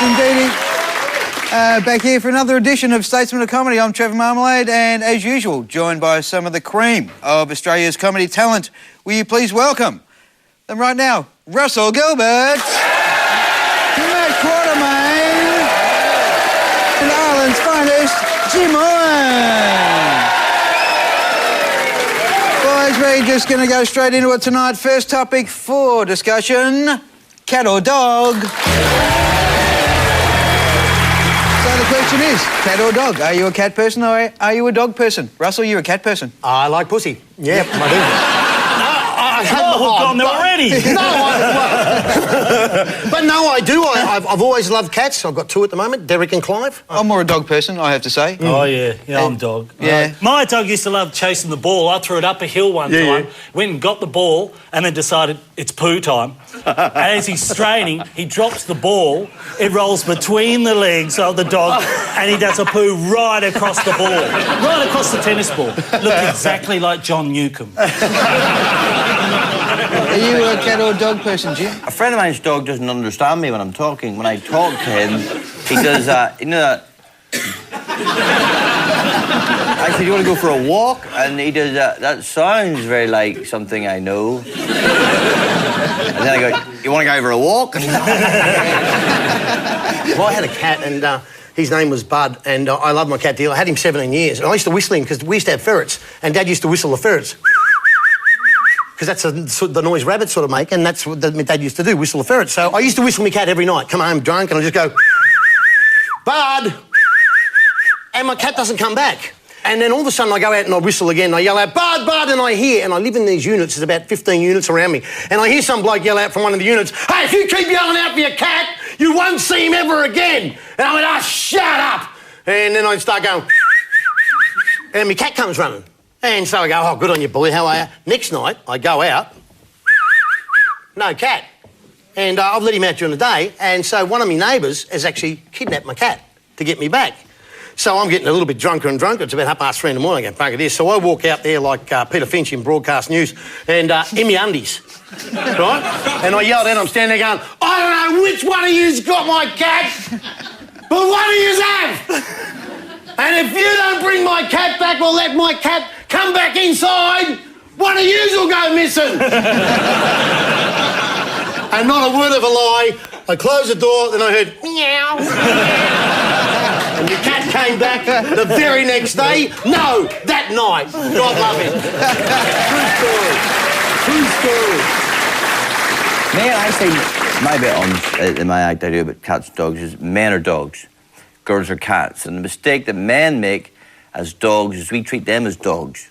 indeedy. Back here for another edition of Statesmen of Comedy. I'm Trevor Marmalade, and as usual, joined by some of the cream of Australia's comedy talent. Will you please welcome them right now? Russell Gilbert, Matt Quartermaine, and Ireland's finest, Jimeoin. Boys, we're just going to go straight into it tonight. First topic for discussion, cat or dog? So the question is, cat or dog? Are you a cat person or are you a dog person? Russell, you're a cat person. I like pussy. Yep, I do. I have gone there already. But no, I do. I've always loved cats. I've got two at the moment, Derek and Clive. I'm more a dog person, I have to say. Oh, yeah. Yeah, I'm dog. Yeah. My dog used to love chasing the ball. I threw it up a hill one time, went and got the ball, and then decided it's poo time. And as he's straining, he drops the ball, it rolls between the legs of the dog, and he does a poo right across the ball, right across the tennis ball. Looked exactly like John Newcombe. Are you a cat or dog person, Jim? A friend of mine's dog doesn't understand me when I'm talking. When I talk to him, he does you know that... I said, you want to go for a walk? And he does that sounds very like something I know. And then I go, you want to go for a walk? Well, I had a cat and his name was Bud, and I loved my cat deal. I had him 17 years. And I used to whistle him because we used to have ferrets, and Dad used to whistle the ferrets. Because that's the noise rabbits sort of make, and that's what my dad used to do, whistle the ferrets. So I used to whistle my cat every night, come home drunk, and I just go, Bud! And my cat doesn't come back. And then all of a sudden I go out and I whistle again, and I yell out, Bud, Bud, and I hear, and I live in these units, there's about 15 units around me, and I hear some bloke yell out from one of the units, hey, if you keep yelling out for your cat, you won't see him ever again. And I went, oh, shut up! And then I start going, and my cat comes running. And so I go, oh, good on you, boy, how are you? Next night, I go out, no cat. And I've let him out during the day, and so one of my neighbours has actually kidnapped my cat to get me back. So I'm getting a little bit drunker and drunker. It's about 3:30 in the morning. I go, fuck it is. So I walk out there like Peter Finch in Broadcast News and in my undies, right? And I yelled at him, I'm standing there going, I don't know which one of you's got my cat, but one of you's have. And if you don't bring my cat back or let my cat come back inside, one of yous will go missing. And not a word of a lie. I closed the door, then I heard meow. And the cat came back the very next day. No, that night. God love him. True story. Man, I say my bit on in my act I do about cats and dogs is men are dogs, girls are cats. And the mistake that men make as dogs is we treat them as dogs,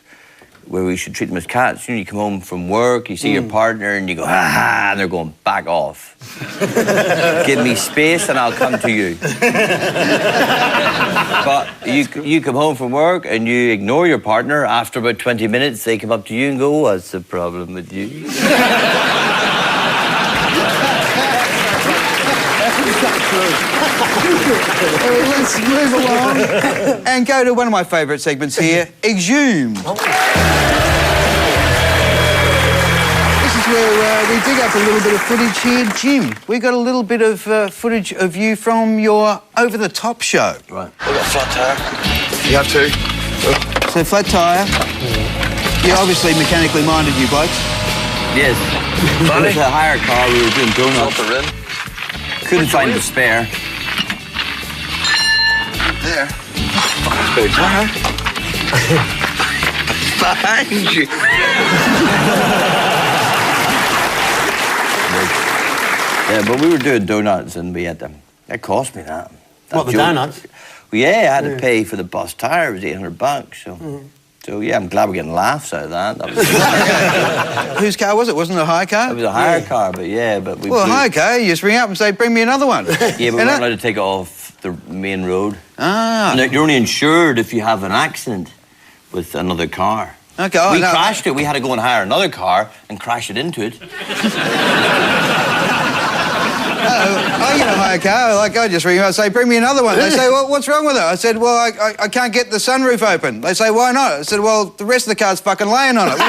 where we should treat them as cats. You know, you come home from work, you see your partner, and you go, ha, and they're going, back off. Give me space and I'll come to you. But you come home from work and you ignore your partner. After about 20 minutes, they come up to you and go, what's the problem with you? Let's move along and go to one of my favourite segments here, Exhumed. This is where we dig up a little bit of footage here. Jim, we got a little bit of footage of you from your over-the-top show. Right. I've got a flat tyre. You have two. So, flat tyre. You're obviously mechanically minded, you blokes. Yes. It was a hire car, we were doing donuts. The rim. Couldn't find the spare. There. Good. Behind you. Yeah, but we were doing donuts and we had them. That cost me that. What, the donuts? Well, yeah, I had to pay for the bus tyre. It was $800. So, so yeah, I'm glad we're getting laughs out of that. That was Whose car was it? Wasn't it a hire car? It was a hire car, but yeah, but we. Well, a hire car, you just ring up and say, bring me another one. Yeah, but we weren't allowed to take it off the main road. Ah. No, you're only insured if you have an accident with another car. Okay. Oh, we crashed it. We had to go and hire another car and crash it into it. I get a hire car, like I just ring up and say, bring me another one. They say, well, what's wrong with it? I said, well, I can't get the sunroof open. They say, why not? I said, well, the rest of the car's fucking laying on it.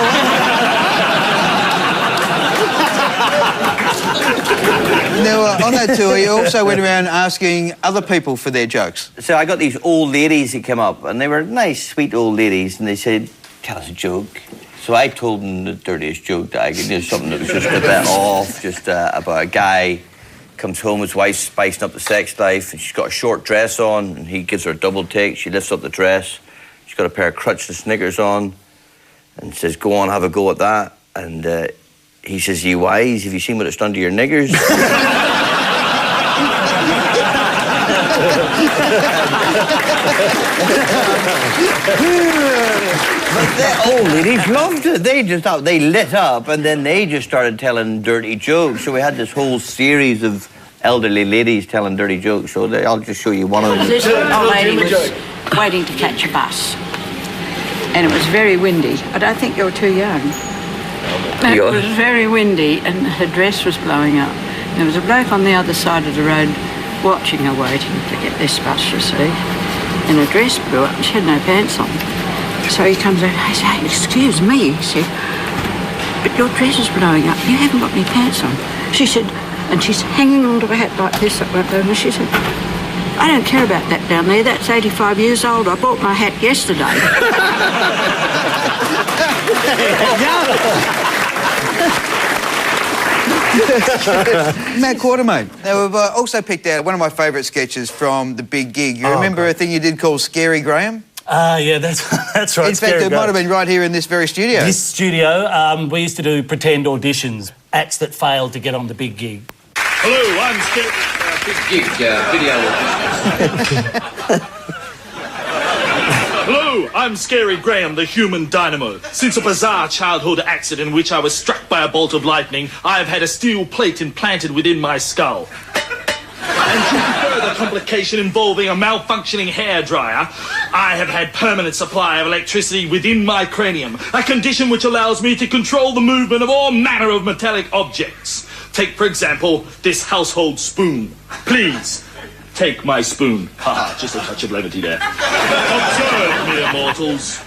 Now, on that tour, you also went around asking other people for their jokes. So I got these old ladies that came up, and they were nice, sweet old ladies, and they said, tell us a joke. So I told them the dirtiest joke that I could do, something that was just a bit off, just about a guy comes home, his wife's spicing up the sex life, and she's got a short dress on, and he gives her a double take. She lifts up the dress. She's got a pair of crutchless knickers on, and says, go on, have a go at that. And he says, you wise, have you seen what it's done to your niggers? But the old ladies loved it. They lit up, and then they just started telling dirty jokes. So we had this whole series of elderly ladies telling dirty jokes. So I'll just show you one of them. This old lady was waiting to catch a bus, and it was very windy. I don't think you're too young. It was very windy, and her dress was blowing up. There was a bloke on the other side of the road watching her, waiting to get this bus, you see. And her dress blew up, and she had no pants on. So he comes over, I say, excuse me, he said, but your dress is blowing up, you haven't got any pants on. She said, and she's hanging onto a hat like this, and she said, I don't care about that down there, that's 85 years old, I bought my hat yesterday. Matt Quartermaine. Now, we've also picked out one of my favourite sketches from The Big Gig. You remember a thing you did called Scary Graham? Yeah, that's right. In fact, it might have been right here in this very studio. This studio, we used to do pretend auditions, acts that failed to get on The Big Gig. Hello, I'm Big Gig video auditions. Hello, I'm Scary Graham, the human dynamo. Since a bizarre childhood accident in which I was struck by a bolt of lightning, I have had a steel plate implanted within my skull. And due to further complication involving a malfunctioning hairdryer, I have had permanent supply of electricity within my cranium, a condition which allows me to control the movement of all manner of metallic objects. Take, for example, this household spoon. Please, take my spoon. Haha, just a touch of levity there. Observe, mere mortals.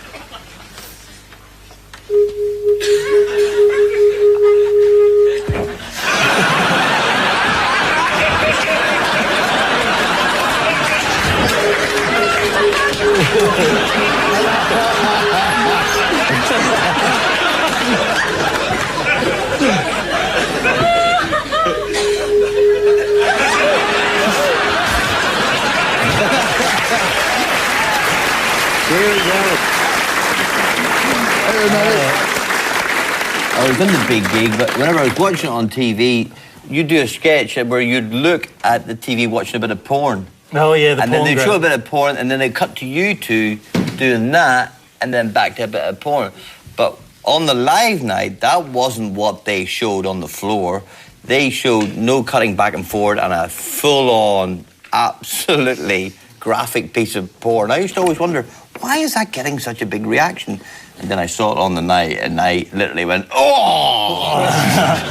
I was in The Big Gig, but whenever I was watching it on TV, you'd do a sketch where you'd look at the TV watching a bit of porn. Oh, yeah, the porn. And then they'd show a bit of porn, and then they'd cut to you two doing that, and then back to a bit of porn. But on the live night, that wasn't what they showed on the floor. They showed no cutting back and forward and a full-on, absolutely graphic piece of porn. I used to always wonder, why is that getting such a big reaction? And then I saw it on the night, and I literally went, oh!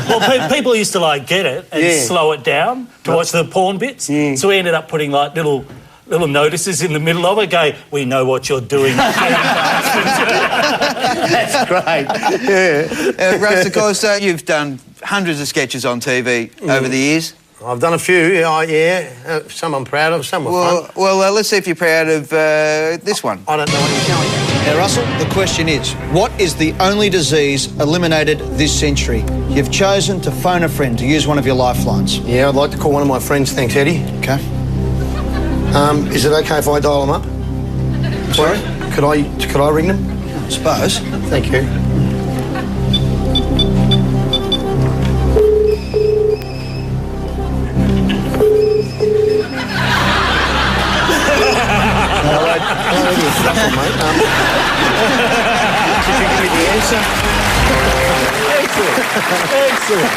Well, people used to, like, get it and slow it down to watch the porn bits. So we ended up putting, like, little notices in the middle of it, going, we know what you're doing. That's great. Yeah. Russ, of course, you've done hundreds of sketches on TV over the years. I've done a few, some I'm proud of, some were fun. Well, let's see if you're proud of this one. I don't know what you're showing. Now, Russell, the question is, what is the only disease eliminated this century? You've chosen to phone a friend to use one of your lifelines. Yeah, I'd like to call one of my friends, thanks, Eddie. Okay. Is it okay if I dial them up? Sorry? Could I ring them? I suppose. Thank you. Did you give me the answer? Excellent.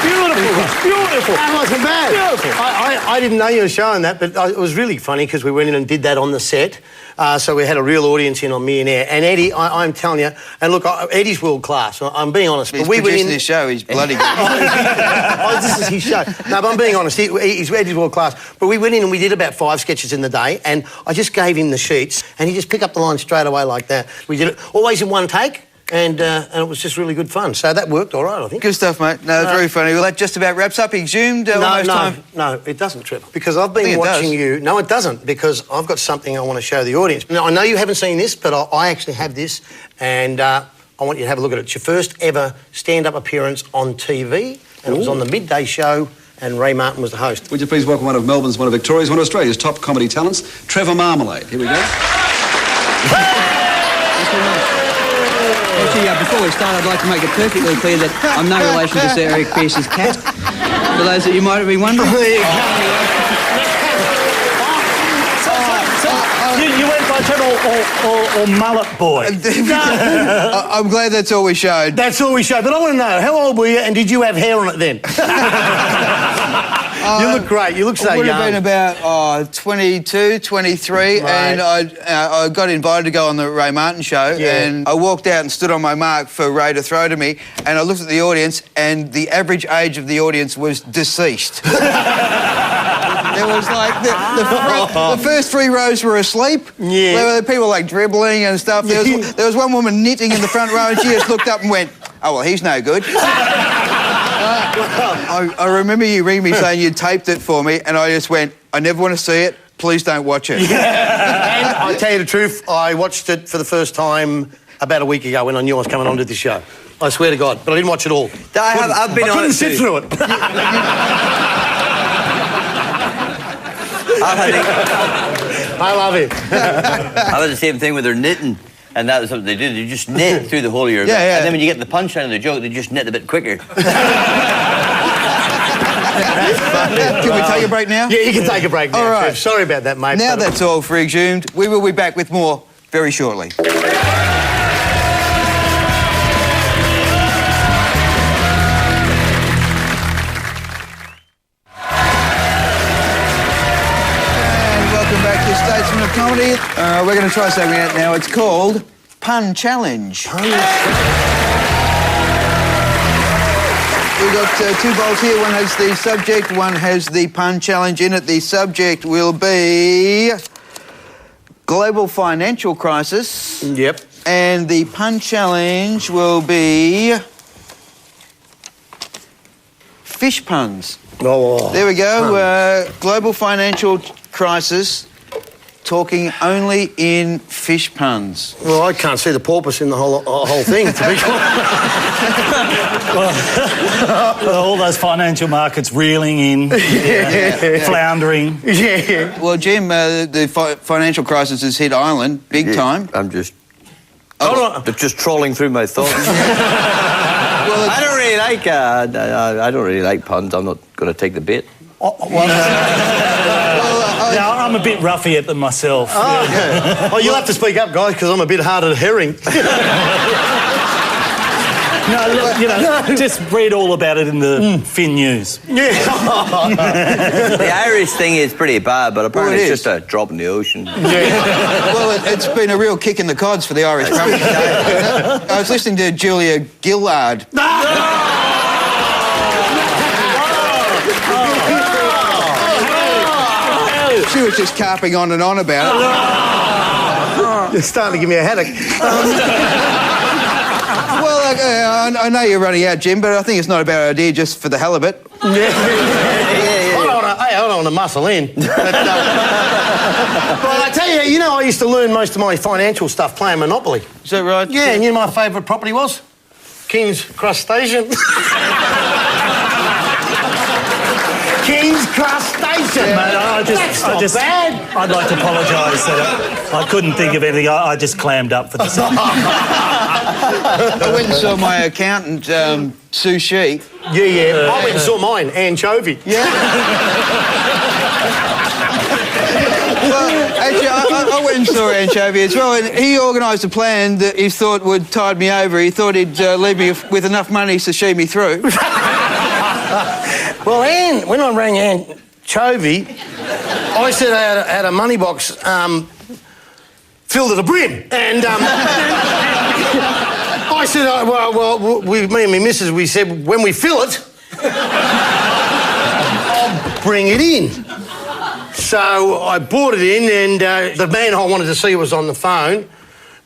Beautiful. Beautiful. That wasn't bad. Beautiful. I didn't know you were showing that, but it was really funny because we went in and did that on the set. So we had a real audience in on Me and Air. And Eddie, I'm telling you, and look, Eddie's world class. I'm being honest. He's producing this show. He's bloody good. This is his show. No, but I'm being honest. Eddie's world class. But we went in and we did about 5 sketches in the day, and I just gave him the sheets, and he just picked up the line straight away like that. We did it always in one take. and it was just really good fun. So that worked all right, I think. Good stuff, mate. No, very funny. Well, that just about wraps up. Exhumed almost time. No, it doesn't, Trevor. Because I've been it watching does. you. No, it doesn't, because I've got something I want to show the audience. Now, I know you haven't seen this, but I actually have this, and I want you to have a look at it. It's your first ever stand-up appearance on TV, and it was on the midday show, and Ray Martin was the host. Would you please welcome one of Melbourne's, one of Victoria's, one of Australia's top comedy talents, Trevor Marmalade. Here we go. Actually, before we start, I'd like to make it perfectly clear that I'm no relation to Sir Eric Pearce's cat. For those that you might have been wondering. You went by Trevor or Mullet Boy. I'm glad that's all we showed. That's all we showed. But I want to know, how old were you, and did you have hair on it then? You look great. You look so young. It would have been about 22, 23, Right. and I got invited to go on the Ray Martin show, and I walked out and stood on my mark for Ray to throw to me, and I looked at the audience, and the average age of the audience was deceased. There was like the first 3 rows were asleep. Yeah. There were people like dribbling and stuff. There was one woman knitting in the front row, and she just looked up and went, "Oh well, he's no good." I remember you ringing me saying you taped it for me, and I just went, "I never want to see it. Please don't watch it." And I tell you the truth, I watched it for the first time about a week ago when I knew I was coming onto this show. I swear to God, but I didn't watch it all. I've been I on couldn't it sit too. through it. I love it. I was the same thing with their knitting. And that was something they did. They just knit through the whole of your... Yeah. And then when you get the punchline of the joke, they just knit a bit quicker. Can we take a break now? Yeah, you can take a break now. All right. Trev. Sorry about that, mate. Now but- that's all for Exhumed. We will be back with more very shortly. Statesmen of Comedy. We're going to try something out now. It's called Pun Challenge. We've got 2 bowls here. One has the subject, one has the pun challenge in it. The subject will be global financial crisis. Yep. And the pun challenge will be fish puns. Oh, There we go. Global financial crisis. Talking only in fish puns. Well, I can't see the porpoise in the whole thing, to be honest. All those financial markets reeling in, floundering. Yeah. Well, Jim, the financial crisis has hit Ireland big time. I'm just... Oh, They're just trawling through my thoughts. Well, I don't really like puns. I'm not going to take the bait. Yeah, I'm a bit roughy at them myself. Oh, you'll have to speak up, guys, because I'm a bit hard at hearing. No, look, just read all about it in the Finn News. Yeah. The Irish thing is pretty bad, but apparently Well, it it's just a drop in the ocean. well, it's been a real kick in the cods for the Irish public today. I was listening to Julia Gillard. She was just carping on and on about it. You're starting to give me a headache. Well, I know you're running out, Jim, but I think it's not a bad idea just for the hell of it. I don't want to muscle in. But I tell you, I used to learn most of my financial stuff playing Monopoly. Is that right? Yeah, and you know my favourite property was? King's Crustacean. King's Crustacean. Mate, I'd like to apologise that I couldn't think of anything. I just clammed up for the song. I went and saw my accountant, Sushi. Yeah. I went and saw mine, anchovy. Yeah. Well, actually, I went and saw Anchovy as well, and he organised a plan that he thought would tide me over. He thought he'd leave me with enough money to see me through. Well, when I rang Anchovy, I said I had a money box filled to the brim, and I said, me and my missus, we said, when we fill it, I'll bring it in. So I brought it in, and the man I wanted to see was on the phone,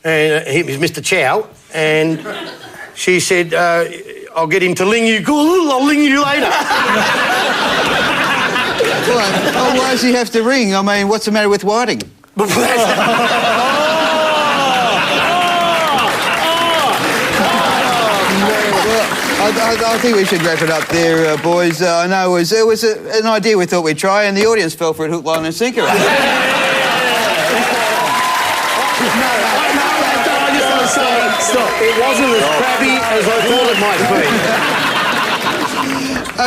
and he was Mr. Chow, and she said, I'll get him to ling you. I'll ling you later. Well, why does he have to ring? I mean, what's the matter with Whiting? I think we should wrap it up there, boys. I know it was an idea we thought we'd try, and the audience fell for it hook, line and sinker. I just want to say, stop. It wasn't as crappy as I thought it might be.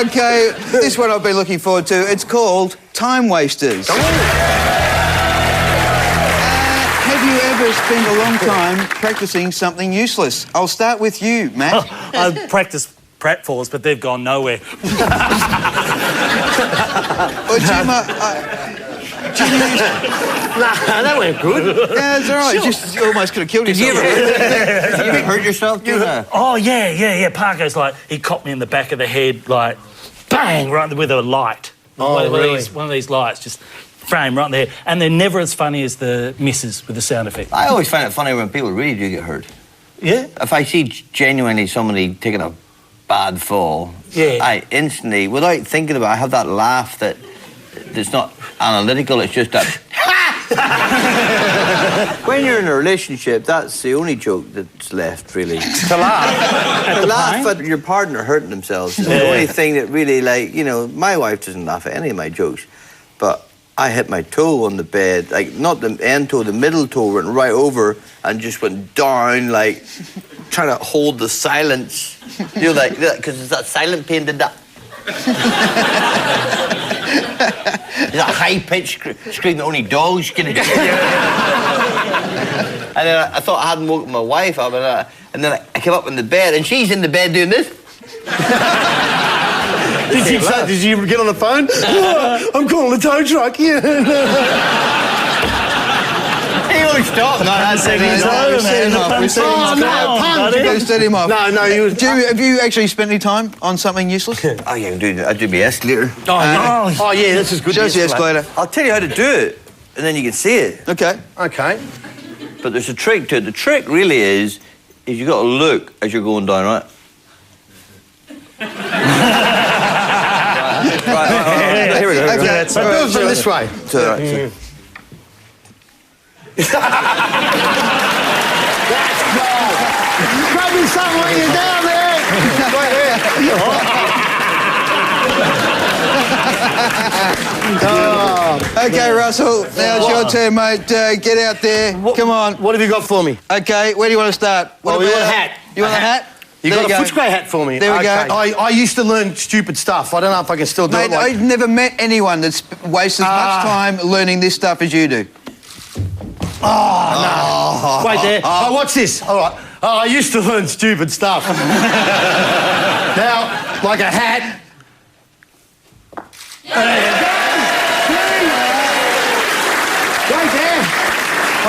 OK, this one I've been looking forward to. It's called Time Wasters. Have you ever spent a long time practising something useless? I'll start with you, Matt. I've practiced pratfalls, but they've gone nowhere. Well, Jim, that went good. Yeah, it's all right. Sure. Just almost could have killed yourself. Did you ever hurt yourself? Oh, yeah. Parker's like, he copped me in the back of the head, like, bang, right with a light. Oh, really? One of these lights, just frame right there. And they're never as funny as the misses with the sound effect. I always find it funny when people really do get hurt. Yeah? If I see genuinely somebody taking a bad fall, yeah, I instantly, without thinking about it, I have that laugh that's not analytical, it's just that... When you're in a relationship, that's the only joke that's left, really. To laugh. To laugh at your partner hurting themselves is the only thing that really, like, you know, my wife doesn't laugh at any of my jokes, but I hit my toe on the bed, like, not the end toe, the middle toe went right over and just went down, like, trying to hold the silence. You know, like, because it's that silent pain did that. It's a high-pitched scream that only dogs can hear. And then I thought I hadn't woken my wife up, and then I came up in the bed, and she's in the bed doing this. Did you get on the phone? Oh, I'm calling the tow truck. Yeah. He won't stop. No, I said he's over, man. Set him off. No, you was... Jimmy, have you actually spent any time on something useless? Oh, yeah, I do my escalator. Oh, yeah, this is good. Show us the escalator. I'll tell you how to do it, and then you can see it. OK. OK. But there's a trick to it. The trick really is you've got to look as you're going down, right? right. Here we go. Okay, so do it from this way. That's gold. Grab me something when you're down there. Right here. OK, Russell, now it's your turn, mate. Get out there. Come on. What have you got for me? OK, where do you want to start? We want a hat. You want a hat? You got a Footscray hat for me? There we go. I used to learn stupid stuff. I don't know if I can still do it. Mate, I've never met anyone that's wasted as much time learning this stuff as you do. Oh, no. Wait there. Oh, what's this? All right. Oh, I used to learn stupid stuff. Now, like a hat. Wait there.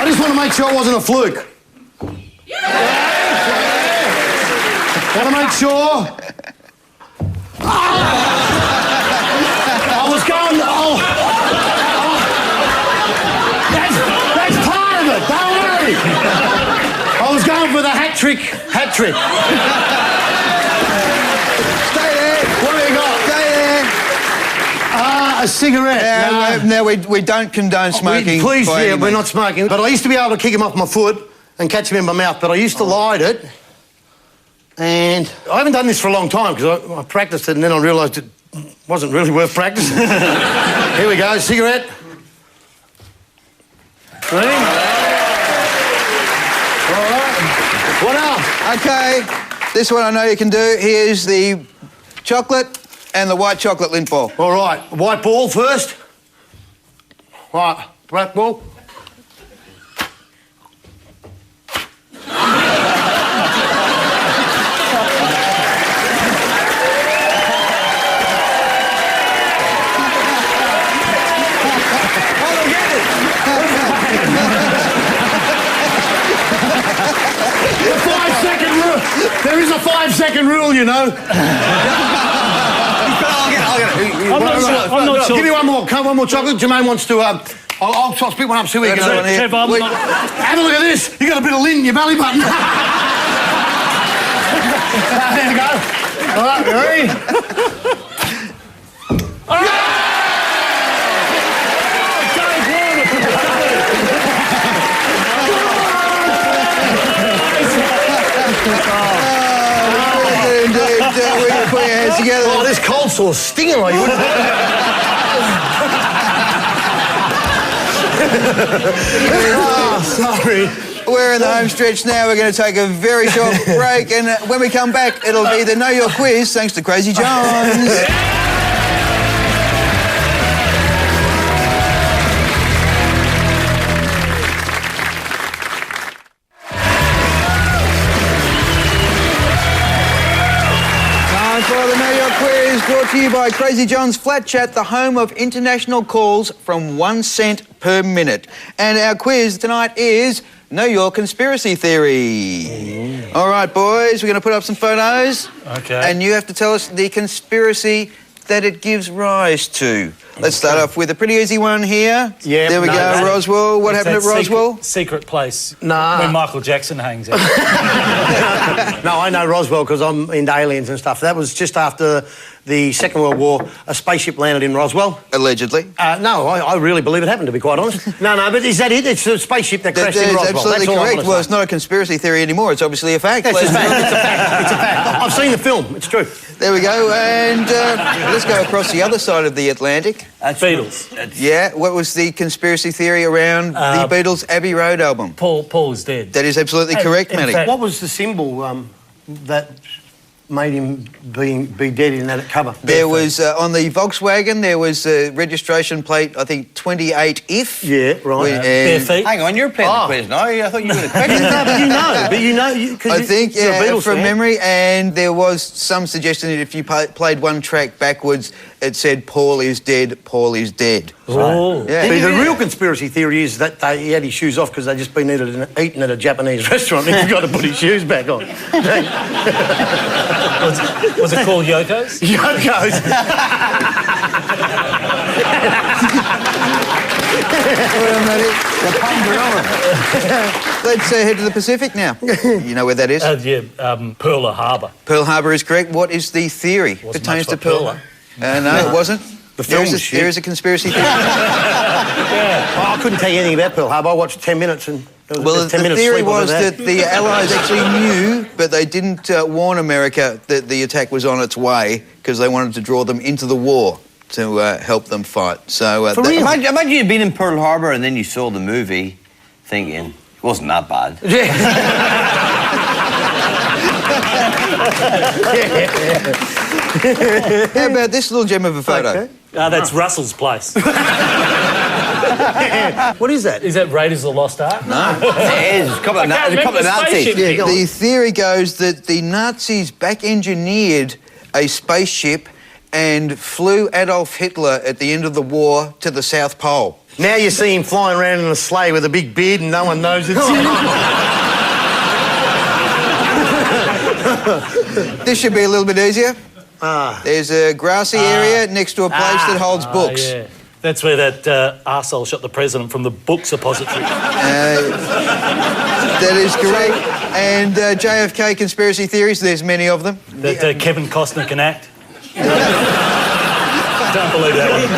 I just want to make sure it wasn't a fluke. Want to make sure. I was going. That's part of it. Don't worry. I was going for the hat trick. Stay there. What have you got? Stay there. A cigarette. Now we don't condone smoking. Please, by yeah, any we're means. not smoking. But I used to be able to kick him off my foot and catch him in my mouth. But I used to light it. And I haven't done this for a long time because I practiced it and then I realised it wasn't really worth practicing. Here we go, cigarette. Ready? All right. What else? OK, this one I know you can do. Here's the chocolate and the white chocolate lint ball. All right, white ball first. Right, black ball. There is a 5-second rule, you know. I'm not sure. Give me one more chocolate. Jimeoin wants to. I'll split one up so we can. Trevor, have a look at this. You got a bit of lint in your belly button. There we go. All right, ready? Indeed, we can put your hands together. Oh, this cold sore's stinging like you wouldn't. Oh, sorry. We're in the home stretch now. We're going to take a very short break, and when we come back, it'll be the Know Your Quiz, thanks to Crazy Jones. For the Know Your Quiz, brought to you by Crazy John's Flat Chat, the home of international calls from 1 cent per minute. And our quiz tonight is Know Your Conspiracy Theory. All right, boys, we're going to put up some photos. Okay. And you have to tell us the conspiracy that it gives rise to. Let's start off with a pretty easy one here. Yeah, there we go, Roswell. What happened at Roswell? Secret place. Nah. Where Michael Jackson hangs out. No, I know Roswell because I'm into aliens and stuff. That was just after the Second World War. A spaceship landed in Roswell. Allegedly. No, I really believe it happened, to be quite honest. No, but is that it? It's a spaceship that crashed in Roswell. Absolutely That's all correct. I'm Well, say. it's not a conspiracy theory anymore. It's obviously a fact. It's a fact. It's a fact. It's a fact. I've seen the film. It's true. There we go. And let's go across the other side of the Atlantic. Beatles. Yeah, what was the conspiracy theory around the Beatles' Abbey Road album? Paul is dead. That is absolutely correct, Matty. What was the symbol that made him be dead in that cover? There was, on the Volkswagen, there was a registration plate, I think, 28 if. Yeah, right. Bare feet. Hang on, you're playing the quiz now. I thought you were the quiz. No, but you know. I think, you're a yeah, Beatles from fan. memory, and there was some suggestion that if you played one track backwards, it said, Paul is dead, Paul is dead. Oh. Yeah. See, the real conspiracy theory is that he had his shoes off because they'd just been eaten at a Japanese restaurant and he got to put his shoes back on. Was it called Yoko's? Yoko's. Well, Matty. Let's head to the Pacific now. You know where that is? Pearl Harbor. Pearl Harbor is correct. What is the theory pertains to much like Pearl? Pearl. No, it wasn't. The film was shit. There is a conspiracy theory. I couldn't tell you anything about Pearl Harbor. I watched 10 minutes and... Well, the theory was that the Allies actually knew, but they didn't warn America that the attack was on its way because they wanted to draw them into the war to help them fight. So, Imagine you'd been in Pearl Harbor and then you saw the movie thinking, it wasn't that bad. How about this little gem of a photo? Okay. That's Russell's place. What is that? Is that Raiders of the Lost Ark? No. It is. A couple of Nazis. The theory goes that the Nazis back-engineered a spaceship and flew Adolf Hitler at the end of the war to the South Pole. Now you see him flying around in a sleigh with a big beard and no one knows it's him. This should be a little bit easier. There's a grassy area next to a place that holds books. Yeah. That's where that arsehole shot the president from the book suppository. That is correct. And JFK conspiracy theories, there's many of them. That Kevin Costner can act. Don't believe that one.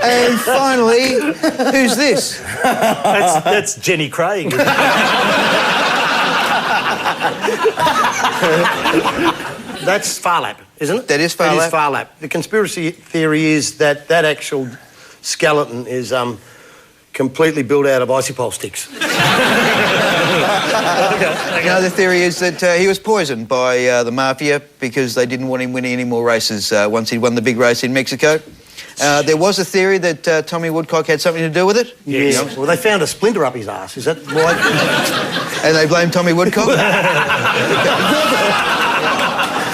And finally, who's this? That's Jenny Craig. That's Phar Lap, isn't it? That is Phar Lap. That is Phar Lap. The conspiracy theory is that actual skeleton is completely built out of icy-pole sticks. Another theory is that he was poisoned by the mafia because they didn't want him winning any more races once he'd won the big race in Mexico. There was a theory that Tommy Woodcock had something to do with it. Yeah. Well, they found a splinter up his arse. Is that why? And they blamed Tommy Woodcock?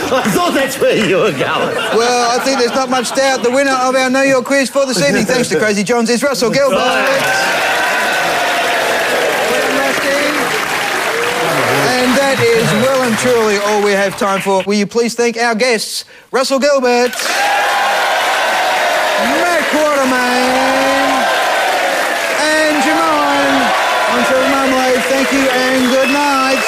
I thought that's where you were going. Well, I think there's not much doubt. The winner of our Know Your Quiz for this evening, thanks to Crazy John's, is Russell Gilbert. And that is well and truly all we have time for. Will you please thank our guests, Russell Gilbert, Quartermaine, and Jimeoin. I'm Trevor Marmalade. Thank you and good night.